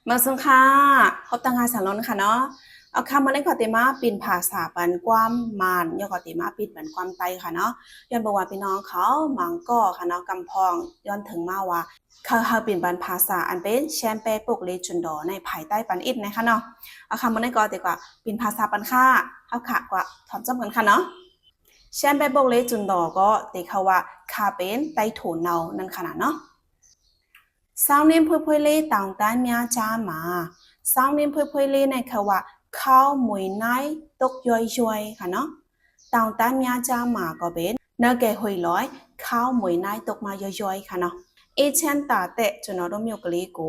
มาสังค่ะพบตังหาสารล้นค่ะเนาะเอาคำมาในขอเตมาปินภาษาปันความมานยอขอเตมาปิดปันความไตค่ะเนาะย้อนบอกว่าพี่น้องเขามังก็ค่ะเนาะกำพองย้อนถึงมาว่าเขาปินปันภาษาอันเป็นแชมเปญปกเลจุนดอในภายใต้ปันอิดนะคะเนาะเอาคำมาในก็ดีกว่าปินภาษาปันค่าเอาขะกว่าถอนจำกันค่ะเนาะแชมเปญปกเลจุนดอก็ตีเขาว่าคาเป็นไตโถนเนานั่นขนาดเนาะsao nên phơi phơi lê tàng tán mía cha mà sao nên phơi phơi lê này khẩuว่าข้าวมวยไนตกย่อยๆค่ะเนาะตางตานมยาจามาก็เป็นเนื้อแก่หอยร้อยข้าวมวยไนตกมาย่อยๆค่ะเนาะเอเชนตาเตะจนนอตมิวกลีกู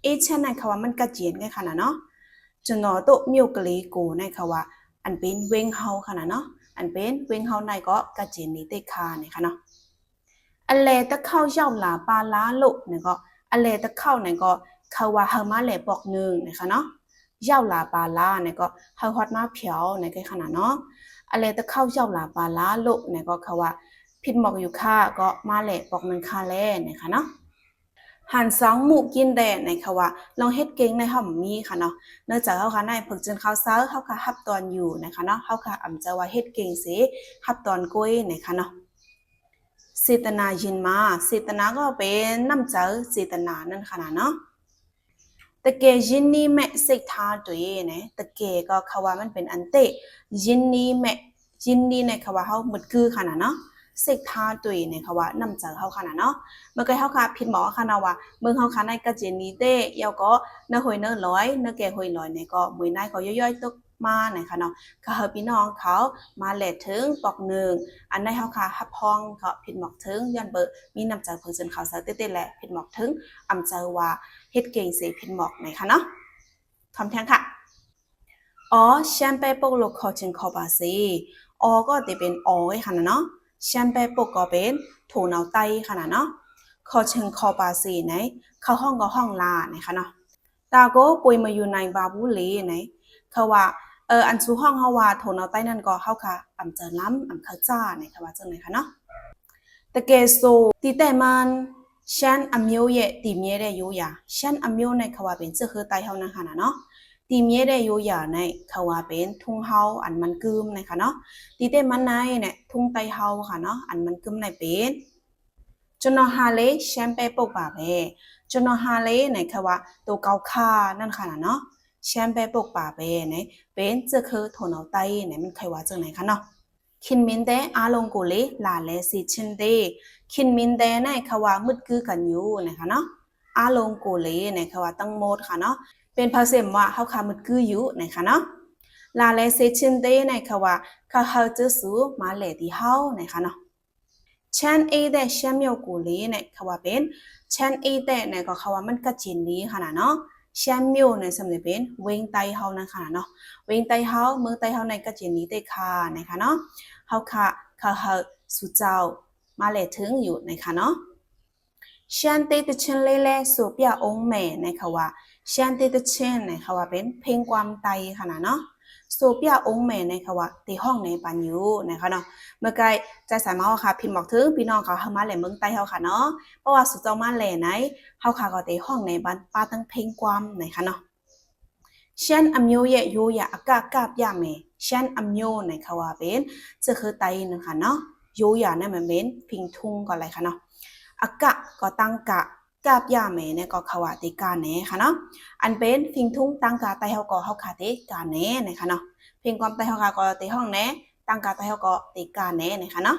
เอเชนในคำว่ามันกระเจียนไงค่ะเนาะจนนอตมิวกลีกูในคำว่าอันเป็นเวงเฮาค่ะเนาะอันเป็นเวงเฮาในก็กระเจียนนี้เตคาเนี่ยค่ะเนาะอันเลตะเข้าเจ้าหลาปลาล้าลุเนี่ยก็อันเลตะเข้าเนี่ยก็เขาว่าเฮามาแหล่ปอกหนึ่งนะคะเนาะเจ้าหลาปลาล้าเนี่ยก็เฮาฮอดมาเผียวในขนาดเนาะอันเลตะเข้าเจ้าหลาปลาล้าลุเนี่ยก็เขาว่าพิดหมอกอยู่ค่าก็มาแหล่ปอกหนึ่งค่าแล่นะคะเนาะหันสองหมูกินแดดในค่ะว่าลองเฮ็ดเก่งในห้องมีค่ะเนาะเนื่องจากเฮาค่ะในฝึกจนข้าวเช้าเฮาค่ะฮับตอนอยู่นะคะเนาะเฮาค่ะอำจะว่าเฮ็ดเก่งสิฮับตอนกุ้ยนะคะเนาะเจตนายินมาเจตนาก็เป็นน้ำเจอเจตนานั่นขนาดเนาะตะเกยินนี่แม่สิทาตัวเองนะตะเกก็คำว่ามันเป็นอันเตยินนี่แม่ยินนี่ในคำว่าเขาหมดคือขนาดเนาะสิทาตัวเองในคำว่าน้ำเจอเขาขนาดเนาะเมื่อกี้เขาค่ะผิดหมอขนาดว่าเมื่อเขาค่ะในกระเจนีเตยาวก็เนื้อหอยเนื้อร้อยเนื้อแก่หอยร้อยเนี่ยก็มือในก็ย่อยๆตกมานะคะเนาะก็เฮาพี่น้องเขามาแหลดถึงปอกหนึ่งอันในเขาค่ะฮับพองเขาผิดหมอกถึงย้อนเบอร์มีน้ำใจเพิ่งจนเขาเสือเต้ๆแหละผิดหมอกถึงอำเจอว่าเฮ็ดเก่งเสียผิดหมอกไหนคะเนาะทำแทงค่ะอ๋อแชมเปญปกโลคอจึงคอบาซีอ๋อก็จะเป็นอ๋อค่ะเนาะแชมเปญปกก็เป็นถูนเอาไตค่ะเนาะคอจึงคอบาซีไหนเข้าห้องก็ห้องลานะคะเนาะตาโก้ป่วยมาอยู่ในบาบูลีไหนเขาว่าอันสู่ห้องเฮาว่าโทนเอาใต้นั่นก็เฮาค่ะอำเจอล้ำอำเขาจ้าในค่ะว่าจังไหนคะเนาะตะเกโซตีแต่มันฉันอำမျိုးရဲ့တီမြဲတဲ့ရိုးရာฉันอำမျိုးในค่ะว่าเป็นจะคือไตเฮานั่นค่ะเนาะတီမြဲတဲ့ရိုးရာในค่ะว่าเป็นทุ่งเฮาอันมันกึมนะคะเนาะตีแต่มันในเนี่ยทุ่งไตเฮาค่ะเนาะอันมันกึมในเป็นจนนอฮาเลแชมเปปกป่าเพ่จนนอฮาเลในค่ะว่าตัวเกาคานั่นค่ะเนาะแชมเปปกป่าเพ่เนี่ยเป็นจะคือโทนเอาไตเนี่ยมันใครว่าจังไหนคะเนาะคินมินเดอาลงกุเลลาเลสิชินเดคินมินเดในค่ะว่ามืดคือกันอยู่นะคะเนาะอาลงกุเลในค่ะว่าตั้งหมดค่ะเนาะเป็นภาษาว่าเฮาค่ะมืดคืออยู่นะคะเนาะลาเลสิชินเดในค่ะว่าเขาเฮาจะสู้มาเลที่เฮานะคะเนาะฉันเอเดแชมเมียวกูลีเนี่ยเขาว่าเป็นฉันเอเดเนี่ยก็เขาว่ามันกระจินนี้ขนาดเนาะแชมเมียวเนี่ยสำหรับเป็นเวงไตเฮานั่นขนาดเนาะเวงไตเฮาเมืองไตเฮาในกระจินนี้ได้ค่ะนะคะเนาะเฮาค่ะเขาเฮาสุเจ้ามาเลยถึงอยู่นะคะเนาะฉันเตตเชนเล่เล่สุเปียองแม่นะคะว่าฉันเตตเชนนะคะว่าเป็นเพลงความไตขนาดเนาะโซเปียองแม่นะคะว่าที่ห้องในปันอยู่นะคะเนาะเมื่อไกลใจสายเมาค่ะพิมพ์บอกถึงพี่น้องเขาเฮามาแหล่เมืองใต้เฮาค่ะเนาะเพราะว่าสุเจ้ามาแหล่ไหนเฮาค่ะก็ที่ห้องในบ้านป้าตั้งเพลงความนะคะเนาะฉันอำโยเยโยยะอากาศกาบยาเมฉันอำโยนะคะว่าเป็นจะคือไตนะคะเนาะโยยะนั่นมันเป็นพิงทุ่งก็อะไรค่ะเนาะอากะก็ตั้งกะกาบยาเมเนี่ยก็เขาว่าติกาแหนค่ะเนาะอันเป็นพิงทุ่งตั้งกะไตเฮาก็เฮาค่ะติกาแหนนะคะเนาะเพลงความไตเฮาก็ติห้องแหนตั้งกะไตเฮาก็ติกาแหนนะคะเนาะ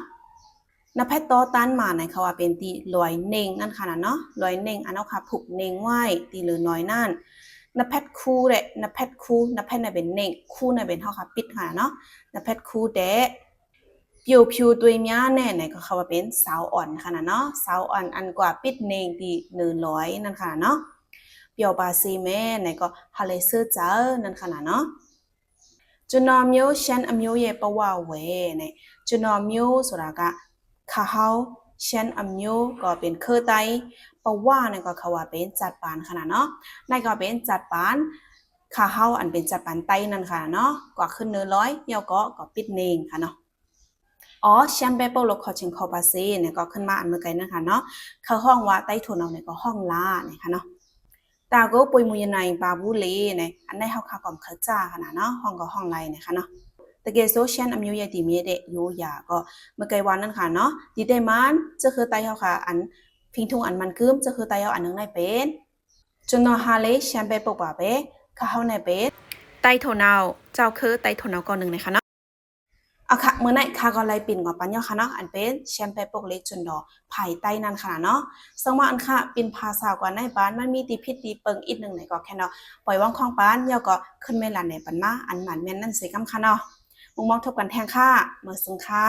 นภัทโตตันมาในเขาว่าเป็นตีลอยเน่งนั่นค่ะเนาะลอยเน่งอันเอาค่ะผูกเน่งไว้ตีเหลือน้อยนั่นนภัทคู่แหละนภัทคู่นภัทในเป็นเน่งคู่ในเป็นเฮาค่ะปิดค่ะเนาะนภัทคู่แดเปียวผิวตัวเมียแน่ไหนก็เขาว่าเป็นสาวอ่อนค่ะเนาะสาวอ่อนอันกว่าปิดเน่งตีเหลือร้อยนั่นค่ะเนาะเปียวบาซีแม่ไหนก็ฮาเลเซอร์เจอนั่นค่ะเนาะจุนอมโยฉันอมโยเยปะว่าเวเนี่ยจุนอมโยสุรากะข้าเฮาฉันอมโยก็เป็นเคอไตปะว่าเนี่ยก็เขาว่าเป็นจัดปานขนาดเนาะนั่นก็เป็นจัดปานข้าเฮาอันเป็นจัดปานไตนั่นค่ะเนาะกว่าขึ้นเนื้อร้อยเยาก็ปิดเนงค่ะเนาะอ๋อแชมเปญโปโลคอชิงคอบาซีเนี่ยก็ขึ้นมาอันเมื่อไกลนะคะเนาะเขาห้องว่าไต้ถุนเอาเนี่ยก็ห้องลาเนี่ยค่ะเนาะ ตาก็ป่วยมุยในบาบูเลเนี่ยอันได้เฮาค่ะก่อมเข้าจ้าขนาดเนาะห้องก็ห้องไรเนี่ยค่ะเนาะตะเกโซเชียลอำยูยาติเมียเดโยยาก็เมื่อไกลวันนั้นค่ะเนาะดีได้มันจะคือไตเฮาค่ะอันพิงทุงอันมันกึมจะคือไตเฮาอันนึงในเป็นจนนอฮาเลแชมเปปกว่าเปค่ะเฮาในเป็นไตโทนาวเจ้าคือไตโทนาวก่อนนึงนะคะเนาะเอาค่ะเมื่อไหร่ค่ะก็ไล่ปิ่นกว่าปัญญาค่ะเนาะอันเป็นแชมเปปกเล็กจนดอไผ่ไตนั่นค่ะเนาะซึ่งว่าอันค่ะเป็นภาษากว่าในบ้านมันมีตีพิษตีเปิงอีกนึงไหนก็แค่เนาะปล่อยว่างของบ้านเยาก็ขึ้นเมลันในปันมาอันหมันแม่นนั่นสิกำค่ะเนาะมุมมองทบกันแทงค่ะเมื่อซึ่งค่ะ